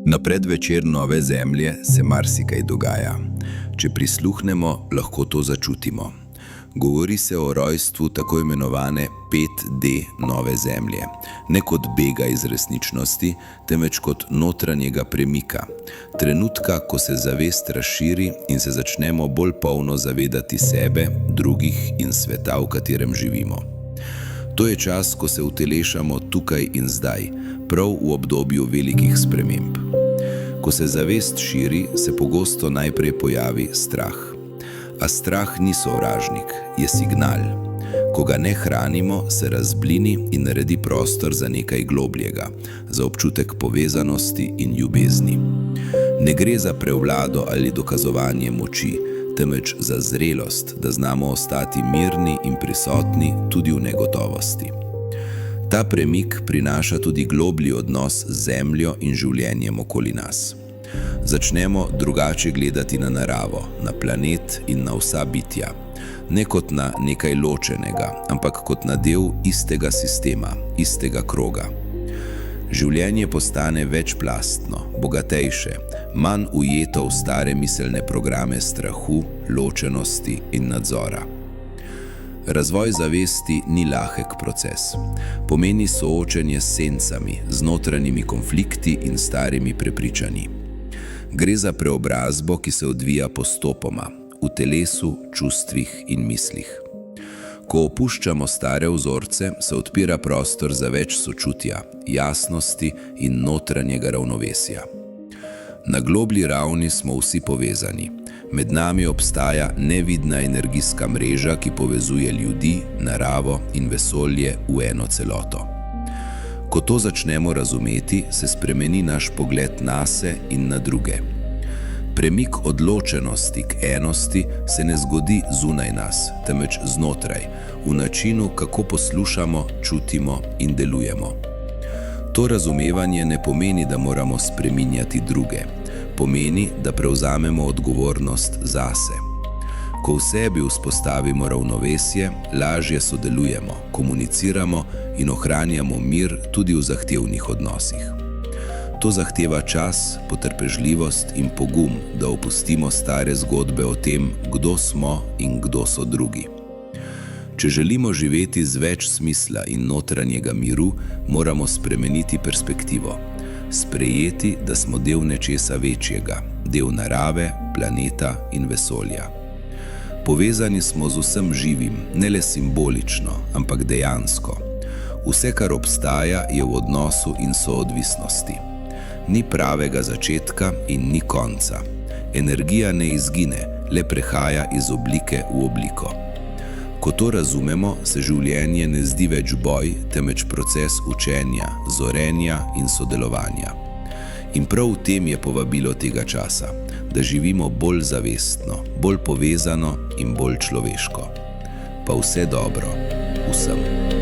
Na predvečer nove zemlje se marsikaj dogaja. Če prisluhnemo, lahko to začutimo. Govori se o rojstvu tako imenovane 5D nove zemlje, ne kot bega iz resničnosti, temveč kot notranjega premika, trenutka, ko se zavest razširi in se začnemo bolj polno zavedati sebe, drugih in sveta, v katerem živimo. To je čas, ko se utelešamo tukaj in zdaj, prav v obdobju velikih sprememb. Ko se zavest širi, se pogosto najprej pojavi strah. A strah ni sovražnik, je signal. Ko ga ne hranimo, se razblini in naredi prostor za nekaj globljega, za občutek povezanosti in ljubezni. Ne gre za prevlado ali dokazovanje moči, temveč za zrelost, da znamo ostati mirni in prisotni tudi v negotovosti. Ta premik prinaša tudi globlji odnos z zemljo in življenjem okoli nas. Začnemo drugače gledati na naravo, na planet in na vsa bitja. Ne kot na nekaj ločenega, ampak kot na del istega sistema, istega kroga. Življenje postane večplastno, bogatejše, manj ujeto v stare miselne programe strahu, ločenosti in nadzora. Razvoj zavesti ni lahek proces. Pomeni soočenje s sencami, z notranjimi konflikti in starimi prepričanji. Gre za preobrazbo, ki se odvija postopoma, v telesu, čustvih in mislih. Ko opuščamo stare vzorce, se odpira prostor za več sočutja, jasnosti in notranjega ravnovesja. Na globlji ravni smo vsi povezani. Med nami obstaja nevidna energijska mreža, ki povezuje ljudi, naravo in vesolje v eno celoto. Ko to začnemo razumeti, se spremeni naš pogled nase in na druge. Premik odločenosti k enosti se ne zgodi zunaj nas, temveč znotraj, v načinu, kako poslušamo, čutimo in delujemo. To razumevanje ne pomeni, da moramo spreminjati druge. Pomeni, da prevzamemo odgovornost zase. Ko v sebi vzpostavimo ravnovesje, lažje sodelujemo, komuniciramo in ohranjamo mir tudi v zahtevnih odnosih. To zahteva čas, potrpežljivost in pogum, da opustimo stare zgodbe o tem, kdo smo in kdo so drugi. Če želimo živeti z več smisla in notranjega miru, moramo spremeniti perspektivo. Sprejeti, da smo del nečesa večjega, del narave, planeta in vesolja. Povezani smo z vsem živim, ne le simbolično, ampak dejansko. Vse, kar obstaja, je v odnosu in soodvisnosti. Ni pravega začetka in ni konca. Energija ne izgine, le prehaja iz oblike v obliko. Ko to razumemo, se življenje ne zdi več boj, temveč proces učenja, zorenja in sodelovanja. In prav v tem je povabilo tega časa, da živimo bolj zavestno, bolj povezano in bolj človeško. Pa vse dobro vsem.